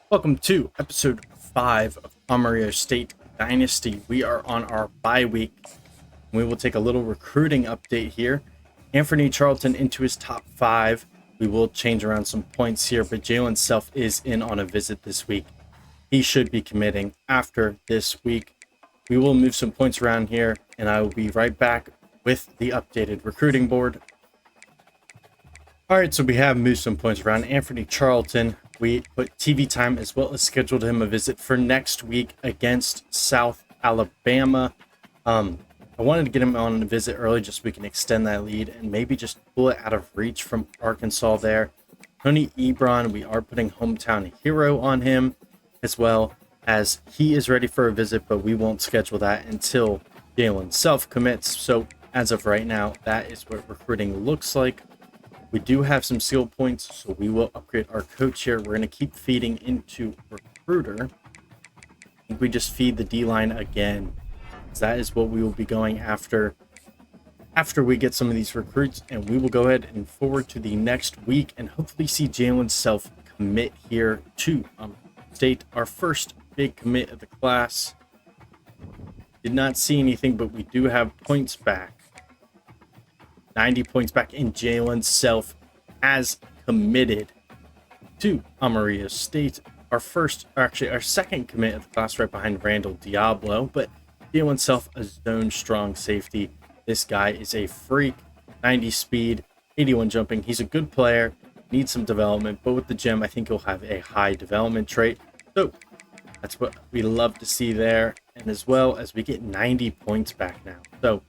Welcome to episode 5 of Amarillo State Dynasty. We are on our bye week. We will take a little recruiting update here. Anthony Charlton into his top 5. We will change around some points here, but Jalen Self is in on a visit this week. He should be committing after this week. We will move some points around here, and I will be right back with the updated recruiting board. All right, so we have moved some points around. Anthony Charlton, we put TV time as well as scheduled him a visit for next week against South Alabama. I wanted to get him on a visit early just so we can extend that lead and maybe just pull it out of reach from Arkansas there. Tony Ebron, we are putting hometown hero on him as well as he is ready for a visit, but we won't schedule that until Jalen Self commits. So as of right now, that is what recruiting looks like. We do have some skill points, so we will upgrade our coach here. We're going to keep feeding into recruiter. I think we just feed the D-line again. That is what we will be going after we get some of these recruits, and we will go ahead and forward to the next week and hopefully see Jalen Self commit here to State, our first big commit of the class. Did not see anything, but we do have points back. 90 points back in Jalen Self as committed to Amarillo State. Our second commit of the class right behind Randall Diablo, but Jalen Self a zone strong safety. This guy is a freak. 90 speed, 81 jumping. He's a good player, needs some development, but with the gem, I think he'll have a high development trait. So that's what we love to see there. And as well as we get 90 points back now. So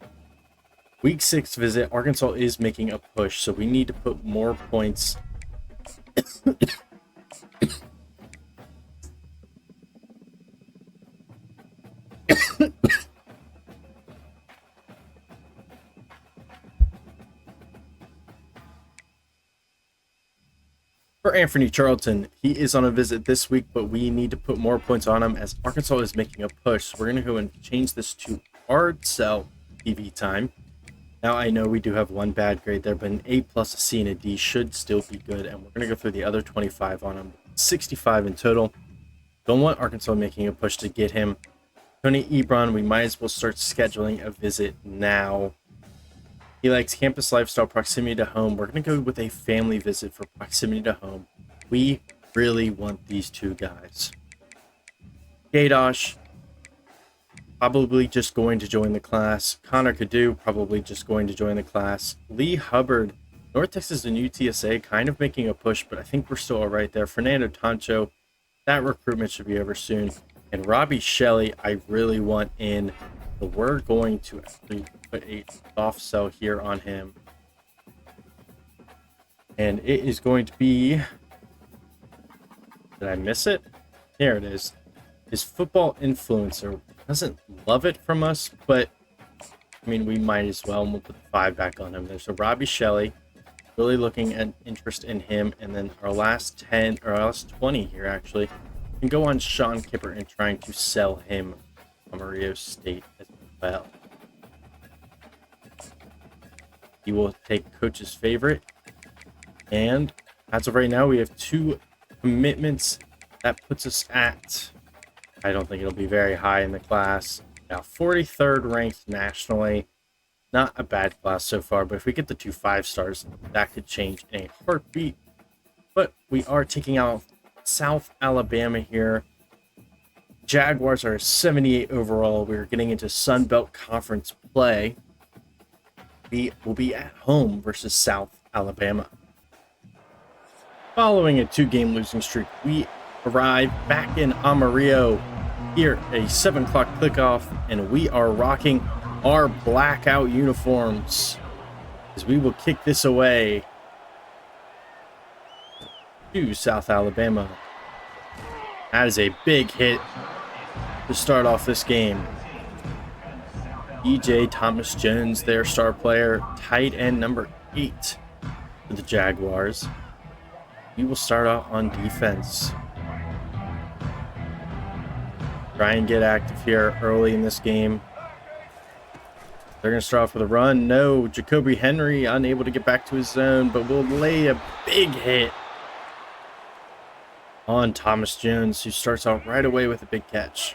Week 6 visit, Arkansas is making a push, so we need to put more points. For Anthony Charlton, he is on a visit this week, but we need to put more points on him as Arkansas is making a push. So we're going to go and change this to hard sell TV time. Now, I know we do have one bad grade there, but an A plus, a C, and a D should still be good. And we're going to go through the other 25 on him, 65 in total. Don't want Arkansas making a push to get him. Tony Ebron, we might as well start scheduling a visit now. He likes campus lifestyle, proximity to home. We're going to go with a family visit for proximity to home. We really want these two guys. Gadosh, probably just going to join the class. Connor Cadu, probably just going to join the class. Lee Hubbard, North Texas and UTSA, kind of making a push, but I think we're still all right there. Fernando Tancho, that recruitment should be over soon. And Robbie Shelley, I really want in. But we're going to actually put a soft sell here on him. And it is going to be... Did I miss it? There it is. His football influencer doesn't love it from us, but I mean, we might as well. And we'll put the 5 back on him. There's a Robbie Shelley, really looking at interest in him. And then our last 10 or our last 20 here actually can go on Sean Kipper and trying to sell him Amarillo State as well. He will take coach's favorite. And as of right now, we have 2 commitments. That puts us at, I don't think it'll be very high in the class. Now, 43rd ranked nationally. Not a bad class so far, but if we get the 2 5-stars, that could change in a heartbeat. But we are taking out South Alabama here. Jaguars are 78 overall. We're getting into Sun Belt Conference play. We will be at home versus South Alabama. Following a 2-game losing streak, we arrive back in Amarillo here, a 7 o'clock kickoff, and we are rocking our blackout uniforms as we will kick this away to South Alabama. That is a big hit to start off this game. E.J. Thomas Jones, their star player, tight end number 8 for the Jaguars. We will start out on defense. Try and get active here early in this game. They're going to start off with a run. No, Jacoby Henry unable to get back to his zone, but will lay a big hit on Thomas Jones, who starts out right away with a big catch.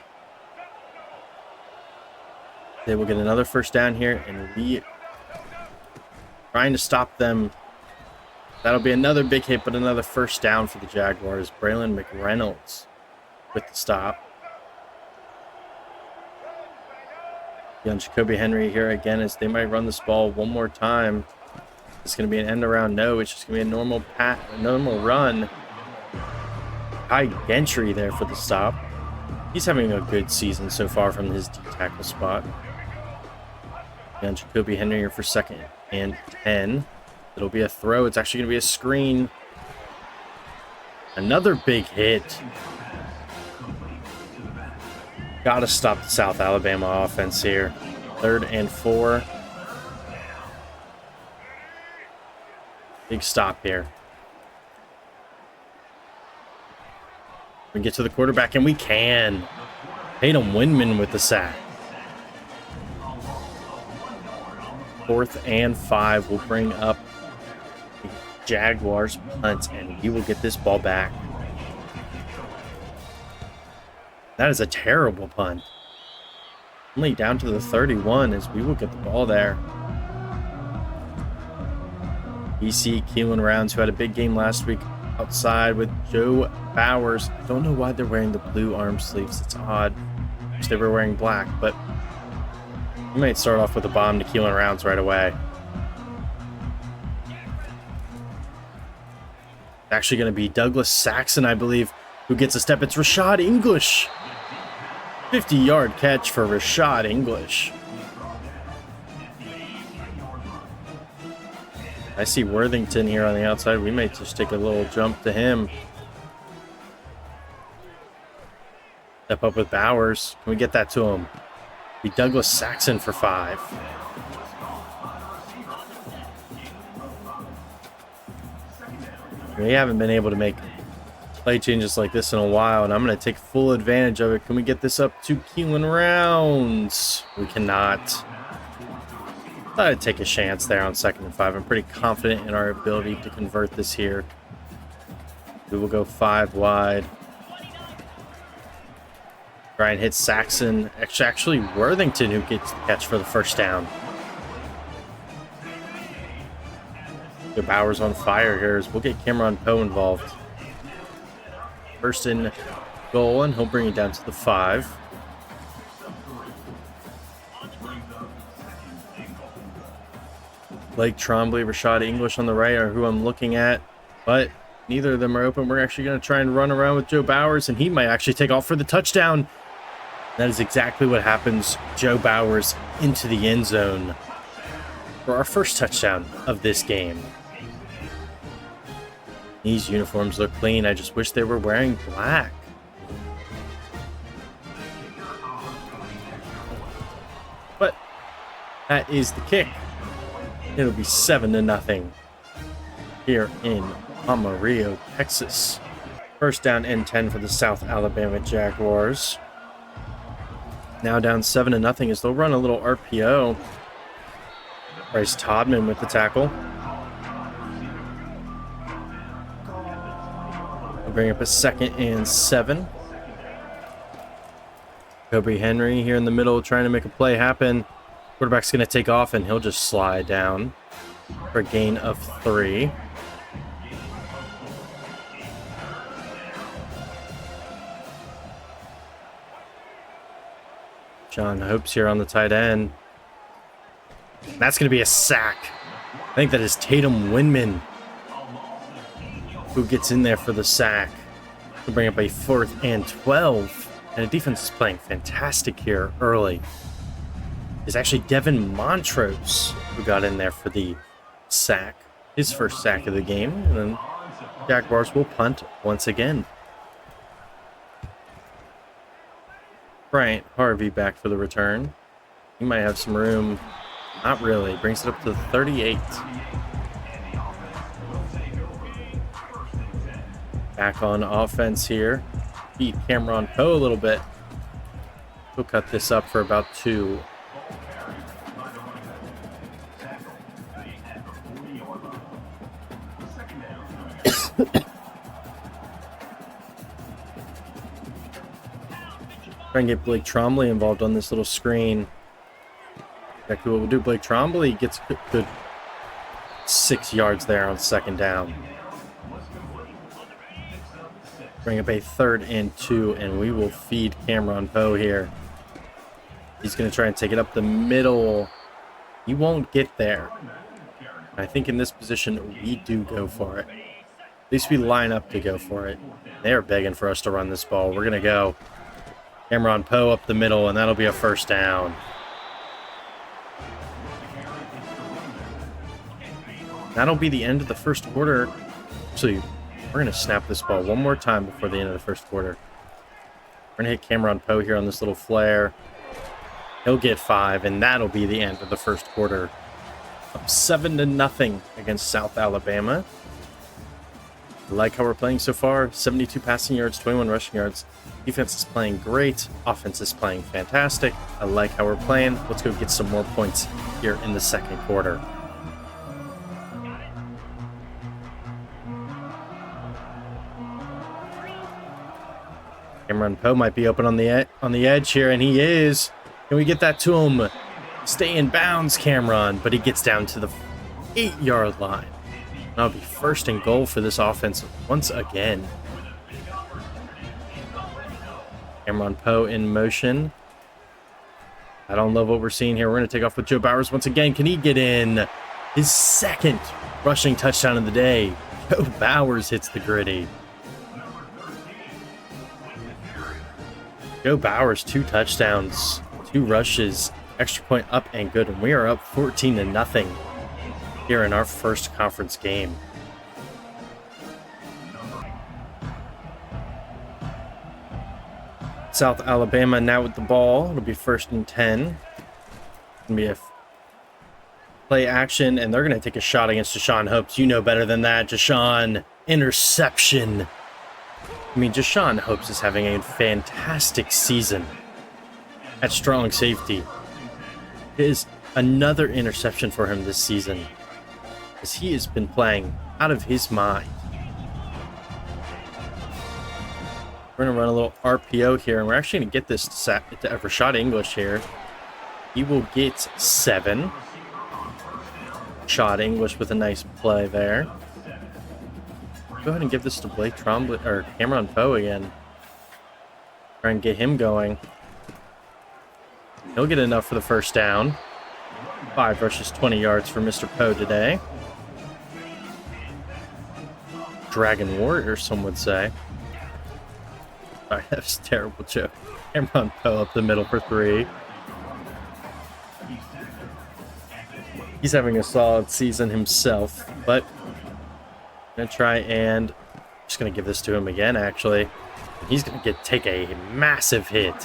They will get another first down here, and we trying to stop them. That'll be another big hit, but another first down for the Jaguars. Braylon McReynolds with the stop. Young Jacoby Henry here again, as they might run this ball one more time. It's going to be an end around. No, it's just going to be a normal run. High Gentry there for the stop. He's having a good season so far from his D tackle spot. Young Jacoby Henry here for 2nd and 10. It'll be a throw. It's actually going to be a screen. Another big hit. Got to stop the South Alabama offense here. 3rd and 4. Big stop here. We get to the quarterback, and we can. Tatum Winman with the sack. 4th and 5 will bring up the Jaguars punt, and we will get this ball back. That is a terrible punt. Only down to the 31 as we will get the ball there. BC Keelan Rounds, who had a big game last week outside with Joe Bowers. I don't know why they're wearing the blue arm sleeves. It's odd. Wish they were wearing black, but we might start off with a bomb to Keelan Rounds right away. It's actually going to be Douglas Saxon, I believe, who gets a step. It's Rashad English. 50-yard catch for Rashad English. I see Worthington here on the outside. We may just take a little jump to him. Step up with Bowers. Can we get that to him? Be Douglas Saxon for 5. We haven't been able to make play changes like this in a while, and I'm going to take full advantage of it. Can we get this up to Keelan Rounds? We cannot. Thought I'd take a chance there on 2nd and 5. I'm pretty confident in our ability to convert this here. We will go 5 wide. Try and hit Saxon. Actually, Worthington who gets the catch for the first down. The Bowers on fire here as we'll get Cameron Poe involved. 1st and goal, and he'll bring it down to the 5. Blake Trombley, Rashad English on the right are who I'm looking at, but neither of them are open. We're actually going to try and run around with Joe Bowers, and he might actually take off for the touchdown. That is exactly what happens. Joe Bowers into the end zone for our first touchdown of this game. These uniforms look clean. I just wish they were wearing black. But that is the kick. It'll be 7-0 here in Amarillo, Texas. 1st down and 10 for the South Alabama Jaguars. Now down 7-0 as they'll run a little RPO. Bryce Todman with the tackle. We'll bring up a 2nd and 7. Jacoby Henry here in the middle trying to make a play happen. Quarterback's going to take off, and he'll just slide down for a gain of 3. John Hope's here on the tight end. And that's going to be a sack. I think that is Tatum Winman who gets in there for the sack to bring up a 4th and 12. And the defense is playing fantastic here early. It's actually Devin Montrose who got in there for the sack. His first sack of the game. And then Jaguars will punt once again. Bryant Harvey back for the return. He might have some room. Not really. Brings it up to 38. Back on offense here. Beat Cameron Poe a little bit. He'll cut this up for about 2. Try and get Blake Trombley involved on this little screen. Exactly what we'll do. Blake Trombley gets a good 6 yards there on second down. Bring up a 3rd and 2, and we will feed Cameron Poe here. He's going to try and take it up the middle. He won't get there. I think in this position, we do go for it. At least we line up to go for it. They are begging for us to run this ball. We're going to go Cameron Poe up the middle, and that'll be a 1st down. That'll be the end of the 1st quarter. Actually, we're going to snap this ball one more time before the end of the 1st quarter. We're going to hit Cameron Poe here on this little flare. He'll get 5, and that'll be the end of the 1st quarter. Up 7-0 against South Alabama. I like how we're playing so far. 72 passing yards, 21 rushing yards. Defense is playing great. Offense is playing fantastic. I like how we're playing. Let's go get some more points here in the 2nd quarter. Cameron Poe might be open on the edge here, and he is. Can we get that to him? Stay in bounds, Cameron, but he gets down to the 8-yard line. That'll be 1st and goal for this offense once again. Cameron Poe in motion. I don't love what we're seeing here. We're going to take off with Joe Bowers once again. Can he get in? His 2nd rushing touchdown of the day. Joe Bowers hits the gritty. Joe Bowers, 2 touchdowns, 2 rushes, extra point up and good. And we are up 14-0 here in our 1st conference game. South Alabama now with the ball. It'll be 1st and 10. It's going to be a play action, and they're going to take a shot against Deshaun Hopes. You know better than that. Deshaun, interception. I mean, Deshaun Hopes is having a fantastic season at strong safety. It is another interception for him this season, as he has been playing out of his mind. We're going to run a little RPO here, and we're actually going to get this to Rashad English here. He will get 7. Rashad English with a nice play there. Go ahead and give this to Blake Trombley, or Cameron Poe again. Try and get him going. He'll get enough for the 1st down. 5 rushes, 20 yards for Mr. Poe today. Dragon Warrior, some would say. Sorry, that was a terrible joke. Cameron Poe up the middle for 3. He's having a solid season himself, but I'm going to try and just going to give this to him again, actually. He's going to take a massive hit.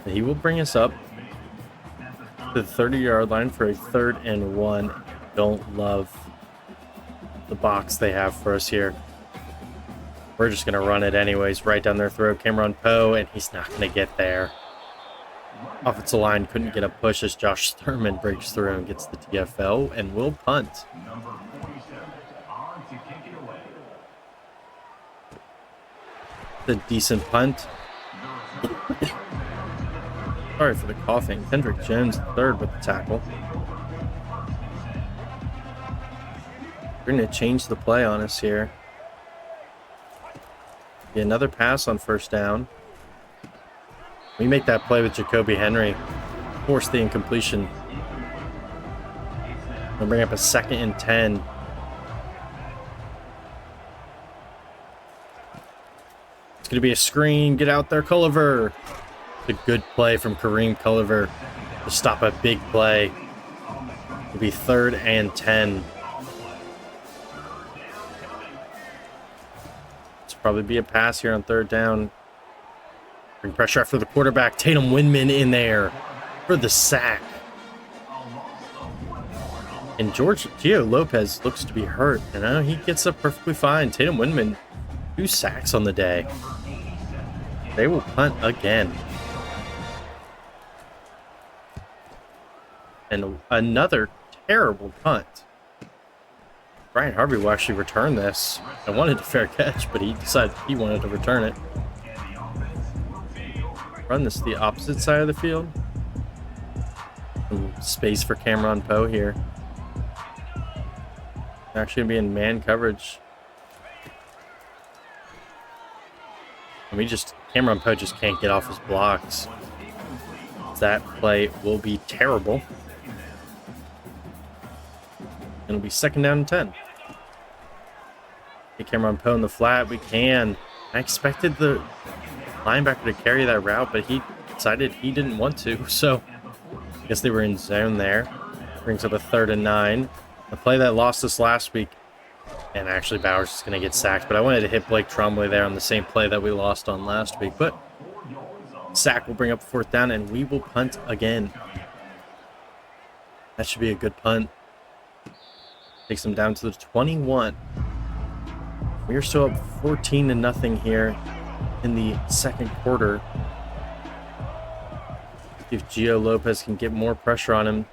And he will bring us up to the 30-yard line for a 3rd and 1. Don't love the box they have for us here. We're just going to run it anyways, right down their throat. Cameron Poe, and he's not going to get there. Offensive line couldn't get a push as Josh Thurman breaks through and gets the TFL, and will punt. The decent punt. Sorry for the coughing. Kendrick Jones, 3rd with the tackle. We're going to change the play on us here. Be another pass on 1st down. We make that play with Jacoby Henry. Force the incompletion. We'll bring up a 2nd and 10. It's going to be a screen. Get out there, Culliver. A good play from Kareem Culliver to stop a big play. It'll be 3rd and 10. This will probably be a pass here on 3rd down. Bring pressure after the quarterback. Tatum Winman in there for the sack. And Gio Lopez looks to be hurt. And he gets up perfectly fine. Tatum Winman, 2 sacks on the day. They will punt again. And another terrible punt. Brian Harvey will actually return this. I wanted a fair catch, but he decided he wanted to return it. run this to the opposite side of the field. Some space for Cameron Poe here. Actually gonna be in man coverage. And Cameron Poe just can't get off his blocks. That play will be terrible. It'll be 2nd down and 10. Get Cameron Poe in the flat. We can. I expected the linebacker to carry that route, but he decided he didn't want to. So I guess they were in zone there. Brings up a 3rd and 9. The play that lost us last week. And actually Bowers is going to get sacked. But I wanted to hit Blake Trombley there on the same play that we lost on last week. But sack will bring up 4th down, and we will punt again. That should be a good punt. Takes them down to the 21. We are still up 14-0 here in the 2nd quarter. If Gio Lopez can get more pressure on him,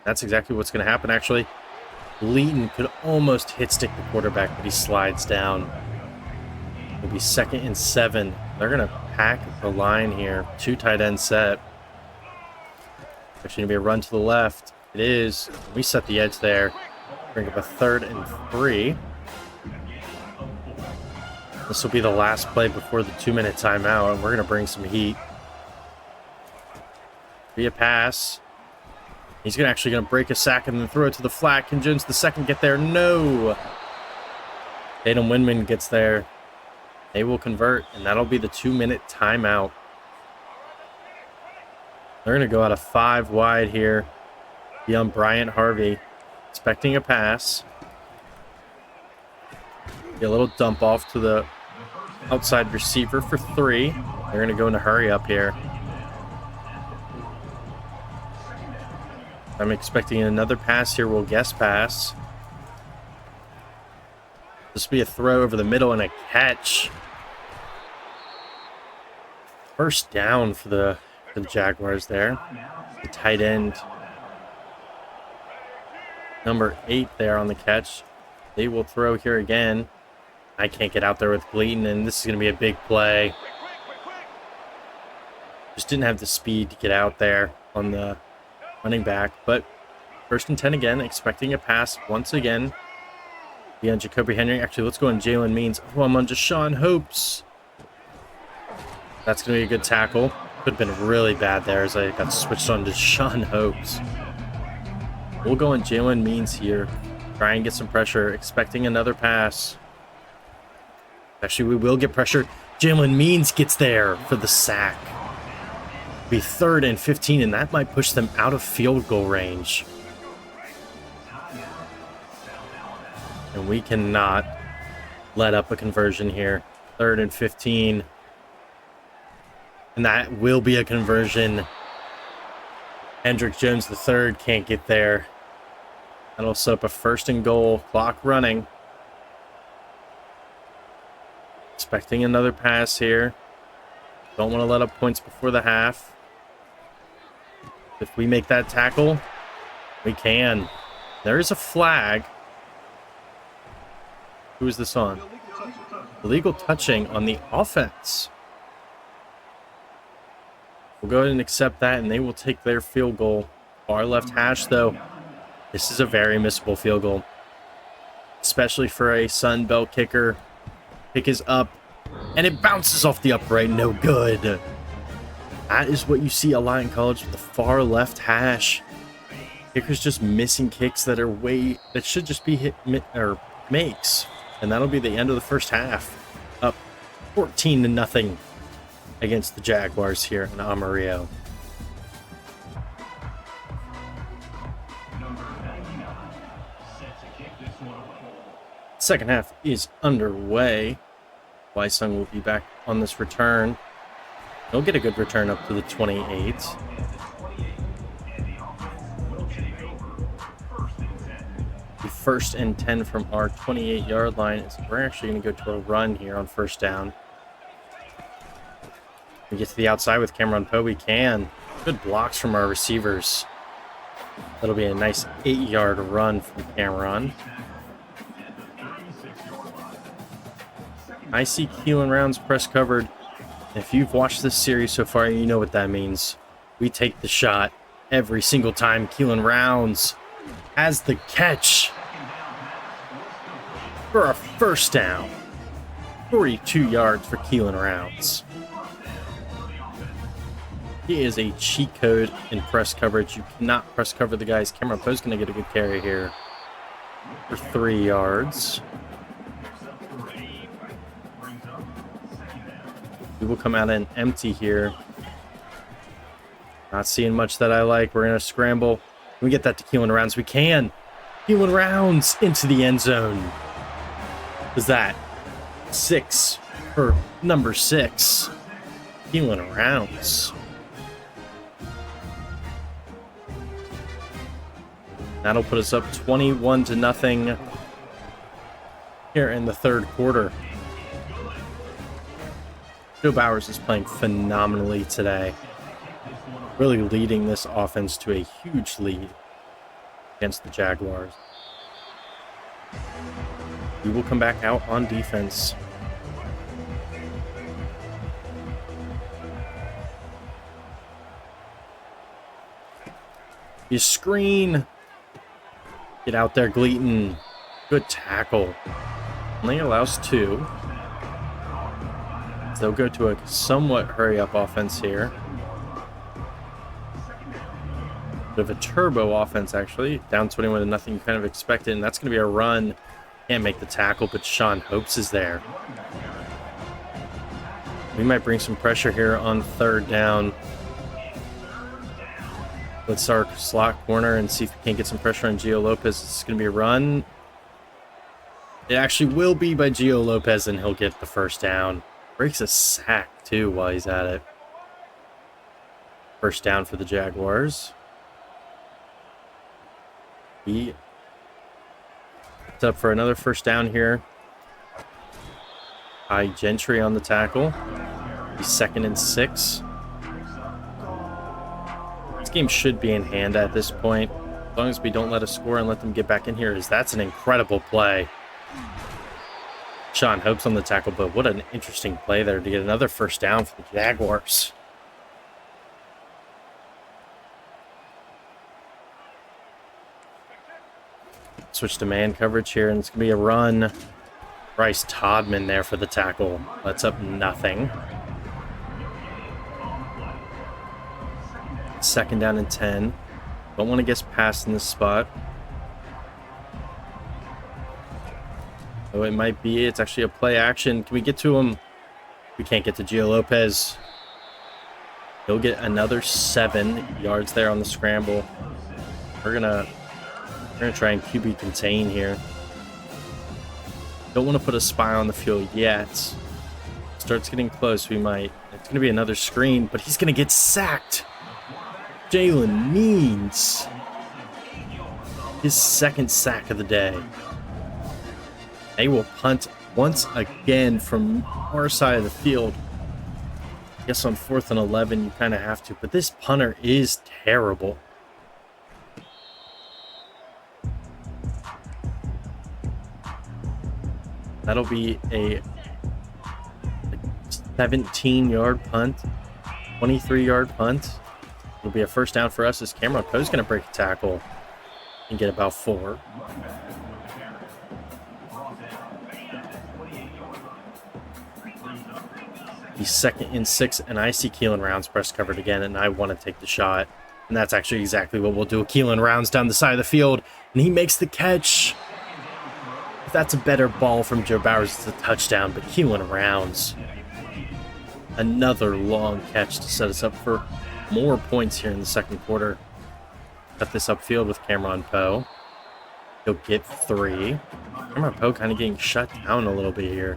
that's exactly what's going to happen, actually. Leeton could almost hit stick the quarterback, but he slides down. It'll be 2nd and 7. They're going to pack the line here. 2 tight end set. Actually going to be a run to the left. It is. We set the edge there. Bring up a 3rd and 3. This will be the last play before the 2-minute timeout, and we're going to bring some heat. Be a pass. He's actually going to break a sack and then throw it to the flat. Can Jones the second get there? No. Tatum Winman gets there. They will convert, and that'll be the 2-minute timeout. They're going to go out of 5 wide here. Beyond Bryant Harvey. Expecting a pass. Get a little dump off to the outside receiver for 3. They're going to go in a hurry up here. I'm expecting another pass here. We'll guess pass. This will be a throw over the middle and a catch. 1st down for the Jaguars there. The tight end. Number 8 there on the catch. They will throw here again. I can't get out there with Gleaton, and this is going to be a big play. Just didn't have the speed to get out there on the running back, but 1st and 10 again, expecting a pass once again. On Jacoby Henry. Actually, let's go on Jalen Means. Oh, I'm on Deshaun Hopes. That's going to be a good tackle. Could have been really bad there as I got switched on to Deshaun Hopes. We'll go on Jalen Means here. Try and get some pressure. Expecting another pass. Actually, we will get pressure. Jalen Means gets there for the sack. Be 3rd and 15, and that might push them out of field goal range. And we cannot let up a conversion here. 3rd and 15. And that will be a conversion. Hendrick Jones III can't get there. That'll set up a 1st and goal. Clock running. Expecting another pass here. Don't want to let up points before the half. If we make that tackle, we can. There is a flag. Who is this on? Illegal touching on the offense. We'll go ahead and accept that, and they will take their field goal. Far left hash, though. This is a very missable field goal, especially for a Sun Belt kicker. Kick is up, and it bounces off the upright. No good. That is what you see a lot in college with the far left hash. Kickers just missing kicks that should just be hit or makes. And that'll be the end of the first half. Up 14-0 against the Jaguars here in Amarillo. Second half is underway. Weissung will be back on this return. He'll get a good return up to the 28. The 1st and 10 from our 28-yard line. So we're actually going to go to a run here on 1st down. We get to the outside with Cameron Poe. We can. Good blocks from our receivers. That'll be a nice 8-yard run from Cameron. I see Keelan Rounds press covered. If you've watched this series so far, you know what that means. We take the shot every single time. Keelan Rounds has the catch for a first down. 42 yards for Keelan Rounds. He is a cheat code in press coverage. You cannot press cover the guys. Cameron Poe's going to get a good carry here for 3 yards. We will come out and empty here. Not seeing much that I like. We're going to scramble. Can we get that to Keelan Rounds? We can. Keelan Rounds into the end zone. Is that 6 for number 6? Keelan Rounds. That'll put us up 21-0 here in the third quarter. Joe Bowers is playing phenomenally today. Really leading this offense to a huge lead against the Jaguars. We will come back out on defense. You screen. Get out there, Gleaton. Good tackle. Only allows 2. They'll go to a somewhat hurry-up offense here. Bit of a turbo offense, actually. Down 21-0, you kind of expect it, and that's going to be a run. Can't make the tackle, but Sean Hopes is there. We might bring some pressure here on third down. Let's start slot corner and see if we can't get some pressure on Gio Lopez. It's going to be a run. It actually will be by Gio Lopez, and he'll get the first down. Breaks a sack, too, while he's at it. First down for the Jaguars. He it's up for another first down here. High Gentry on the tackle. He's 2nd and 6. This game should be in hand at this point. As long as we don't let us score and let them get back in here, that's an incredible play. Sean Hopes on the tackle, but what an interesting play there to get another first down for the Jaguars. Switch to man coverage here, and it's going to be a run. Bryce Todman there for the tackle. That's up nothing. 2nd down and 10. Don't want to get past in this spot. Oh, it might be. It's actually a play action. Can we get to him? We can't get to Gio Lopez. He'll get another 7 yards there on the scramble. We're gonna try and QB contain here. Don't want to put a spy on the field yet. Starts getting close. We might. It's gonna be another screen, but he's gonna get sacked. Jalen Means. His 2nd sack of the day. They will punt once again from our side of the field. I guess on 4th and 11, you kind of have to. But this punter is terrible. That'll be a 17-yard punt. 23-yard punt. It'll be a first down for us as Cameron Poe's going to break a tackle and get about 4. He's 2nd and 6, and I see Keelan Rounds press covered again, and I want to take the shot. And that's actually exactly what we'll do. Keelan Rounds down the side of the field, and he makes the catch. If that's a better ball from Joe Bowers, it's a touchdown, but Keelan Rounds. Another long catch to set us up for more points here in the second quarter. Cut this upfield with Cameron Poe. He'll get 3. Cameron Poe kind of getting shut down a little bit here.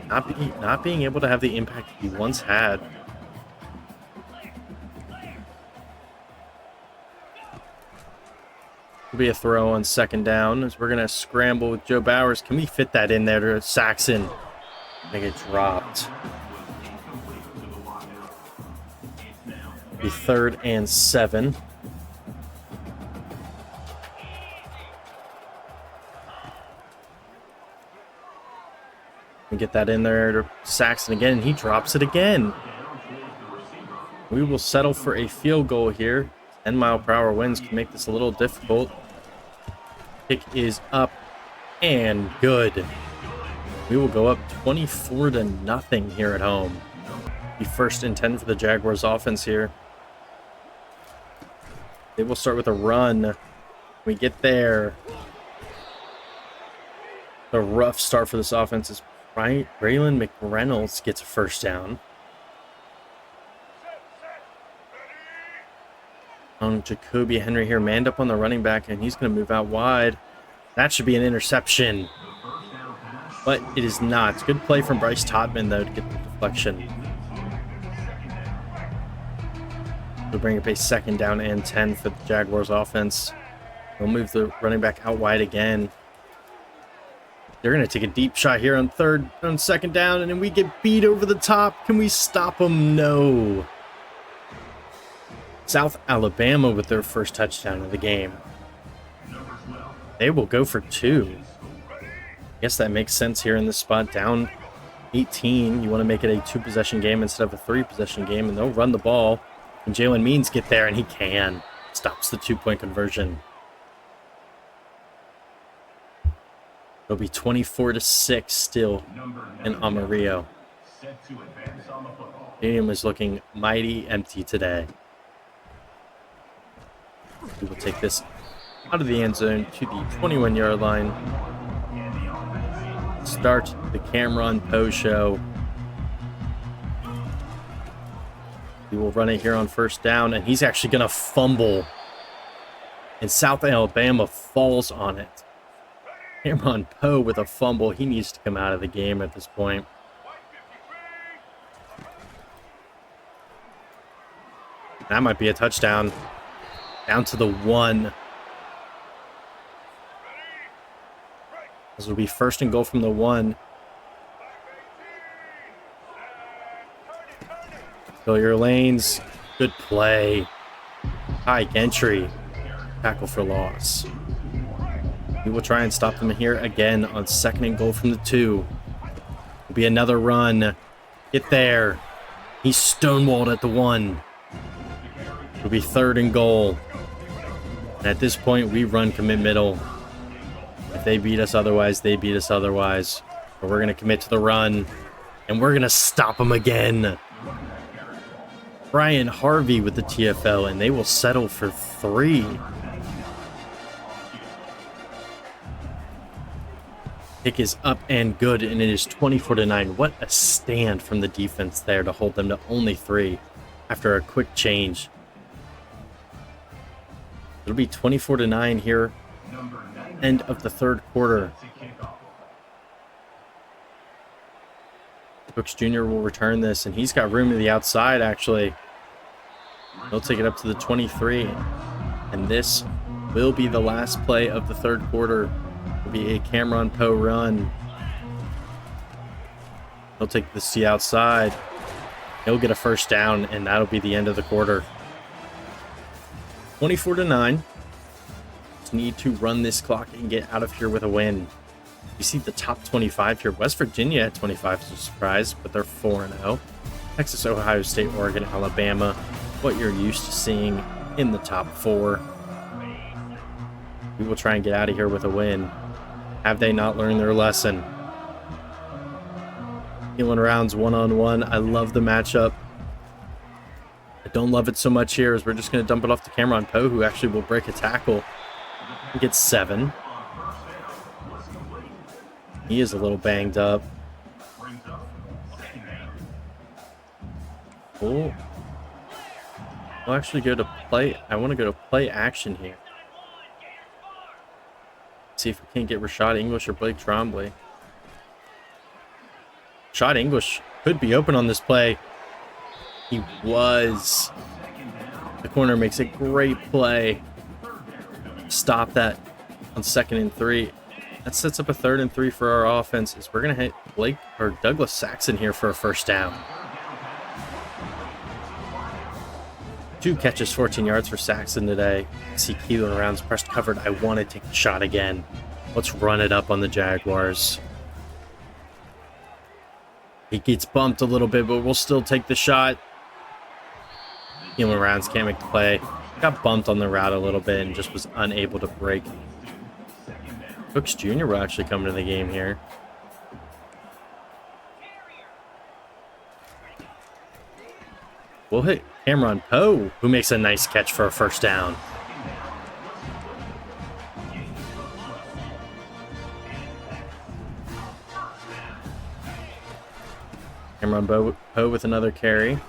Not being able to have the impact he once had. Will be a throw on 2nd down as we're going to scramble with Joe Bowers. Can we fit that in there to Saxon? Make it dropped. Be 3rd and 7. We get that in there to Saxon again, and he drops it again. We will settle for a field goal here. 10-mile-per-hour winds can make this a little difficult. Kick is up and good. We will go up 24-0 here at home. Be 1st and 10 for the Jaguars offense here. They will start with a run. We get there. The rough start for this offense is Braylon McReynolds gets a 1st down. On Jacoby Henry here, manned up on the running back, and he's going to move out wide. That should be an interception. But it is not. Good play from Bryce Todman, though, to get the deflection. We'll bring up a 2nd down and 10 for the Jaguars offense. We'll move the running back out wide again. They're going to take a deep shot here on 2nd down, and then we get beat over the top. Can we stop them? No. South Alabama with their 1st touchdown of the game. They will go for 2. I guess that makes sense here in this spot. Down 18. You want to make it a 2-possession game instead of a 3-possession game, and they'll run the ball. And Jalen Means get there, and he can. Stops the 2-point conversion. It'll be 24-6 still in Amarillo. Stadium is looking mighty empty today. We will take this out of the end zone to the 21-yard line. Start the Cameron Poe show. We will run it here on 1st down, and he's actually going to fumble. And South Alabama falls on it. Cameron Poe with a fumble. He needs to come out of the game at this point. That might be a touchdown. Down to the 1. This will be 1st and goal from the 1. Fill your lanes. Good play. High entry. Tackle for loss. We will try and stop them here again on 2nd and goal from the 2. Will be another run. Get there. He's stonewalled at the 1. It'll be 3rd and goal. And at this point, we run commit middle. If they beat us otherwise, they beat us otherwise. But we're going to commit to the run. And we're going to stop them again. Brian Harvey with the TFL, and they will settle for 3. Kick is up and good, and it is 24-9. What a stand from the defense there to hold them to only 3 after a quick change. It'll be 24-9 here, end of the 3rd quarter. Brooks Jr. will return this, and he's got room to the outside, actually. He'll take it up to the 23, and this will be the last play of the 3rd quarter. It'll be a Cameron Poe run. He'll take this to the outside. He'll get a 1st down, and that'll be the end of the quarter. 24-9. Just need to run this clock and get out of here with a win. You see the top 25 here. West Virginia at 25 is a surprise, but they're 4-0. Texas, Ohio State, Oregon, Alabama. What you're used to seeing in the top 4. We will try and get out of here with a win. Have they not learned their lesson? Healing rounds 1-on-1. I love the matchup. I don't love it so much here as we're just going to dump it off to Cameron Poe, who actually will break a tackle and get 7. He is a little banged up. Oh. I'll actually go to play. I want to go to play action here. See if we can't get Rashad English or Blake Trombley. Rashad English could be open on this play. He was. The corner makes a great play. Stop that on 2nd and 3. That sets up a 3rd and 3 for our offense. We're going to hit Blake or Douglas Saxon here for a 1st down. 2 catches, 14 yards for Saxon today. See Keelan rounds pressed covered. I want to take the shot again. Let's run it up on the Jaguars. He gets bumped a little bit, but we'll still take the shot. Keelan Rounds can't make the play. Got bumped on the route a little bit and just was unable to break. Cooks Jr. will actually come into the game here. We'll hit Cameron Poe, who makes a nice catch for a first down. Cameron Poe with another carry.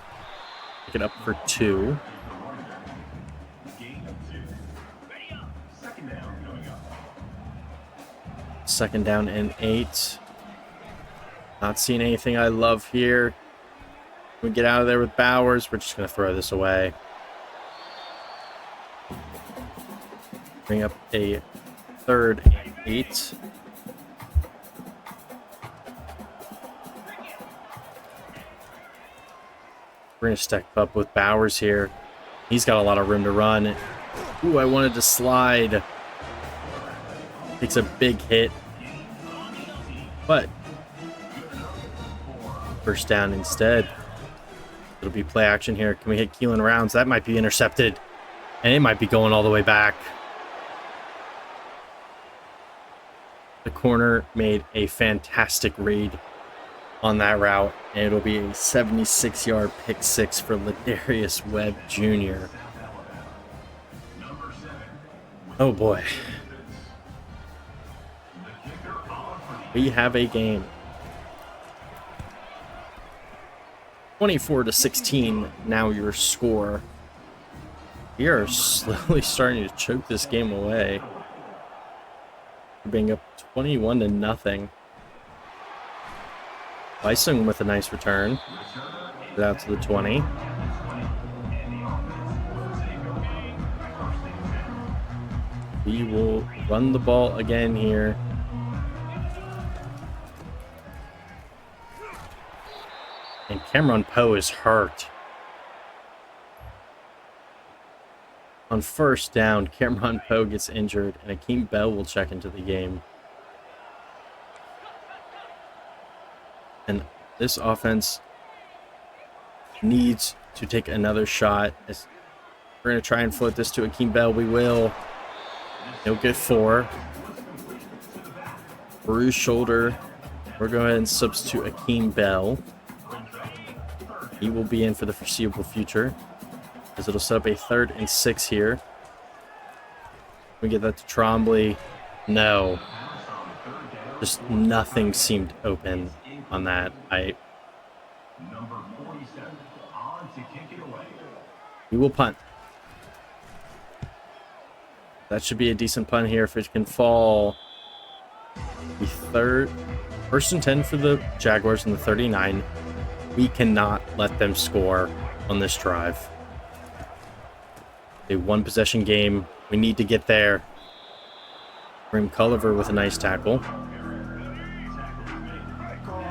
Pick it up for 2. Second down and 8. Not seeing anything I love here. We get out of there with Bowers. We're just going to throw this away. Bring up a 3rd and 8. We're going to stack up with Bowers here. He's got a lot of room to run. Ooh, I wanted to slide. Takes a big hit. But first down instead. It'll be play action here. Can we hit Keelan Rounds? That might be intercepted. And it might be going all the way back. The corner made a fantastic read on that route. And it'll be a 76-yard pick 6 for Ladarius Webb Jr. Oh boy. We have a game. 24-16, now your score. We are slowly starting to choke this game away. We're being up 21-0. Bison with a nice return. Get out to the 20. We will run the ball again here. And Cameron Poe is hurt. On first down, Cameron Poe gets injured, and Akeem Bell will check into the game. And this offense needs to take another shot. We're going to try and float this to Akeem Bell. We will. He'll get 4. Bruised shoulder. We're going to go ahead and substitute Akeem Bell. He will be in for the foreseeable future, as it'll set up a 3rd and 6 here. We get that to Trombley. No. Just nothing seemed open on that. He will punt. That should be a decent punt here if it can fall. The 1st and 10 for the Jaguars in the 39. We cannot let them score on this drive. A 1-possession game. We need to get there. Brim Culliver with a nice tackle.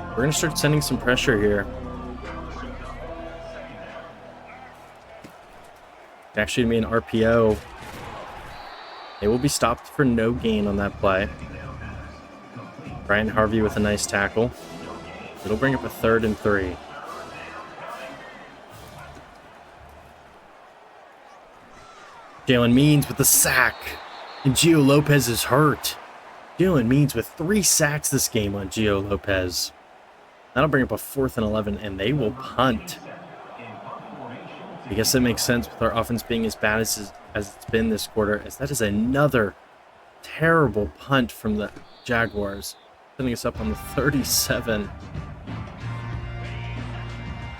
We're going to start sending some pressure here. It actually made an RPO. They will be stopped for no gain on that play. Brian Harvey with a nice tackle. It'll bring up a 3rd and 3. Jalen Means with the sack. And Gio Lopez is hurt. Jalen Means with 3 sacks this game on Gio Lopez. That'll bring up a 4th and 11, and they will punt. I guess that makes sense with our offense being as bad as it's been this quarter, as that is another terrible punt from the Jaguars. Sending us up on the 37.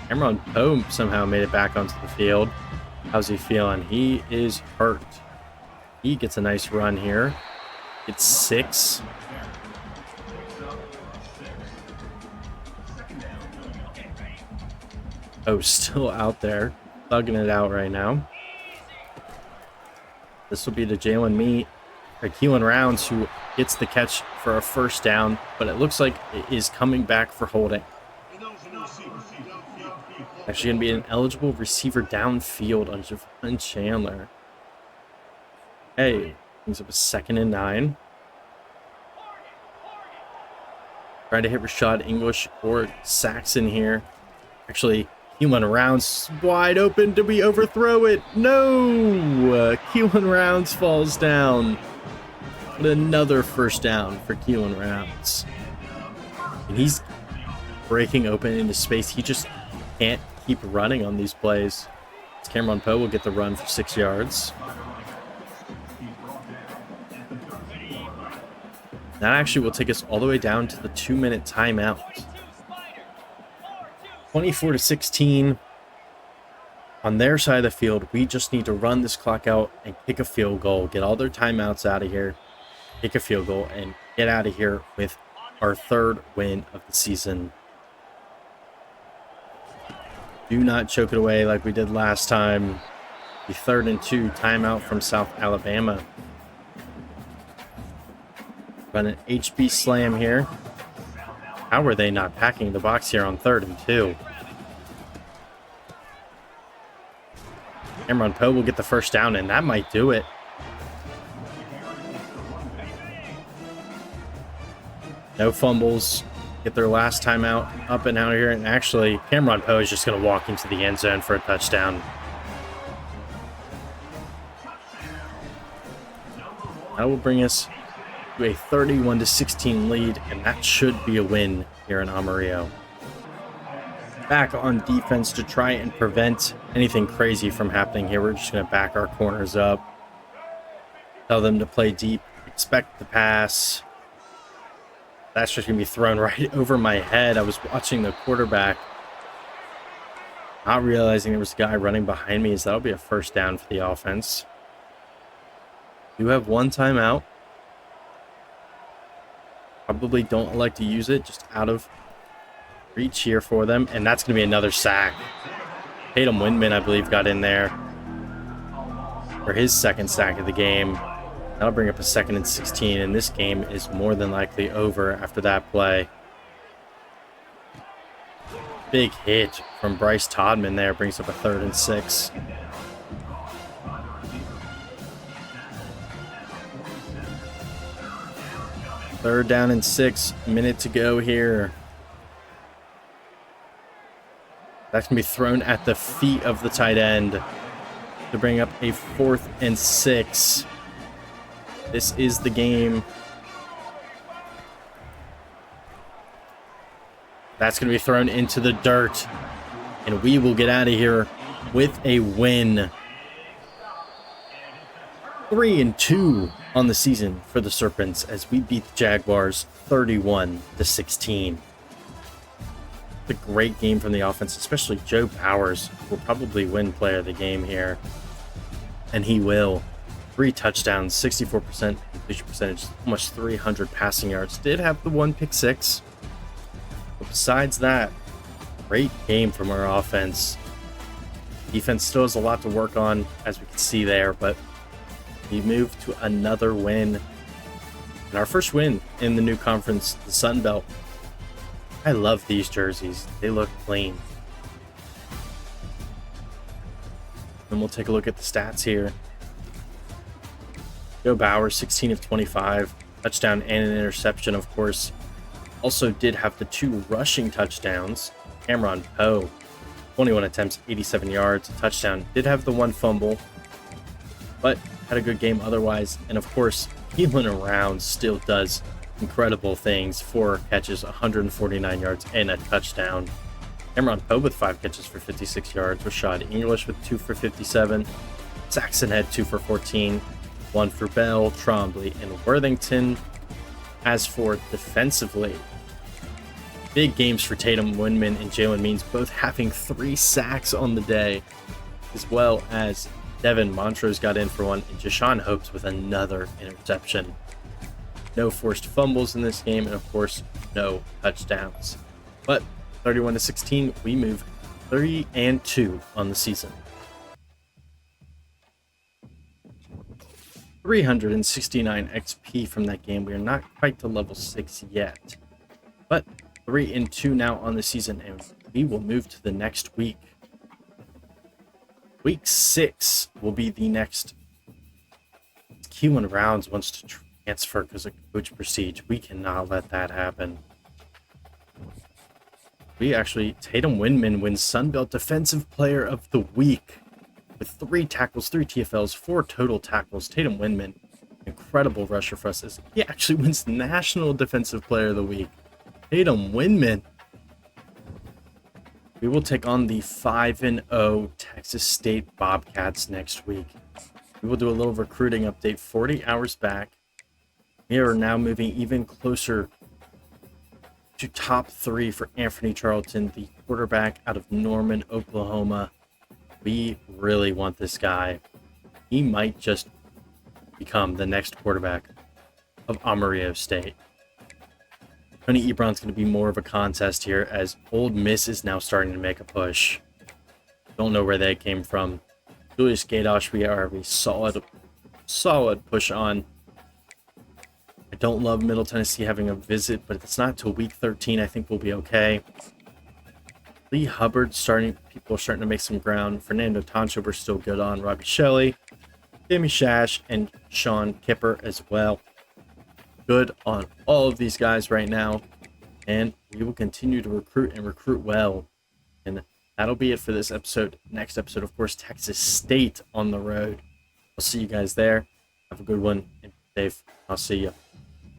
Cameron Poe somehow made it back onto the field. How's he feeling? He is hurt. He gets a nice run here. It's 6. Oh, still out there. Thugging it out right now. This will be to Keelan Rounds, who gets the catch for a first down, but it looks like it is coming back for holding. Actually going to be an eligible receiver downfield on Javon Chandler. Hey, brings up a 2nd and 9. Try to hit Rashad English or Saxon here. Actually, Keelan Rounds wide open. Did we overthrow it? No! Keelan Rounds falls down. But another first down for Keelan Rounds. And he's breaking open into space. He just can't keep running on these plays. Cameron Poe will get the run for 6 yards. That actually will take us all the way down to the 2-minute timeout. 24-16. On their side of the field, we just need to run this clock out and kick a field goal. Get all their timeouts out of here. Kick a field goal and get out of here with our 3rd win of the season. Do not choke it away like we did last time. The 3rd and 2 timeout from South Alabama. Run an HB slam here. How are they not packing the box here on 3rd and 2? Cameron Poe will get the first down, and that might do it. No fumbles. Get their last timeout up and out of here. And actually, Cameron Poe is just going to walk into the end zone for a touchdown. That will bring us to a 31-16 lead, and that should be a win here in Amarillo. Back on defense to try and prevent anything crazy from happening here. We're just going to back our corners up. Tell them to play deep. Expect the pass. That's just going to be thrown right over my head. I was watching the quarterback, not realizing there was a guy running behind me, so that'll be a first down for the offense. Do have one timeout. Probably don't elect to use it, just out of reach here for them. And that's going to be another sack. Tatum Windman, I believe, got in there for his 2nd sack of the game. That'll bring up a 2nd and 16, and this game is more than likely over after that play. Big hit from Bryce Todman there brings up a 3rd and 6. Third down and 6, minute to go here. That's going to be thrown at the feet of the tight end to bring up a 4th and 6. This is the game. That's going to be thrown into the dirt. And we will get out of here with a win. 3-2 on the season for the Serpents as we beat the Jaguars 31-16. A great game from the offense, especially Joe Powers will probably win player of the game here. And he will. 3 touchdowns, 64% completion percentage, almost 300 passing yards. Did have the 1 pick 6. But besides that, great game from our offense. Defense still has a lot to work on, as we can see there, but we moved to another win. And our first win in the new conference, the Sun Belt. I love these jerseys. They look clean. And we'll take a look at the stats here. Joe Bowers, 16 of 25, touchdown and an interception, of course. Also did have the 2 rushing touchdowns. Cameron Poe, 21 attempts, 87 yards, touchdown. Did have the 1 fumble, but had a good game otherwise. And of course, Keelan Rounds still does incredible things. 4 catches, 149 yards, and a touchdown. Cameron Poe with 5 catches for 56 yards. Rashad English with 2 for 57. Saxon had 2 for 14. 1 for Bell, Trombley, and Worthington. As for defensively, big games for Tatum Windman and Jalen Means, both having 3 sacks on the day, as well as Devin Montrose got in for 1, and Jashawn Hopes with another interception. No forced fumbles in this game, and of course, no touchdowns. But 31-16, we move 3-2 on the season. 369 XP from that game. We are not quite to level 6 yet, but 3-2 now on the season, and we will move to the next week. Week 6 will be the next. Keelan Rounds wants to transfer because of Coach Prestige. We cannot let that happen. Tatum Winman wins Sunbelt Defensive Player of the Week with 3 tackles, 3 TFLs, 4 total tackles. Tatum Winman, incredible rusher for us. He actually wins National Defensive Player of the Week. Tatum Winman. We will take on the 5-0 Texas State Bobcats next week. We will do a little recruiting update 40 hours back. We are now moving even closer to top 3 for Anthony Charlton, the quarterback out of Norman, Oklahoma. We really want this guy. He might just become the next quarterback of Amarillo State. Tony Ebron's going to be more of a contest here as Ole Miss is now starting to make a push. Don't know where they came from. Julius Gadosh, we are a solid push on. I don't love Middle Tennessee having a visit, but if it's not till week 13, I think we'll be okay. Lee Hubbard people are starting to make some ground. Fernando Toncho, we're still good on. Robbie Shelley, Jamie Shash, and Sean Kipper as well. Good on all of these guys right now, and we will continue to recruit and recruit well. And that'll be it for this episode. Next episode, of course, Texas State on the road. I'll see you guys there. Have a good one and safe. I'll see you.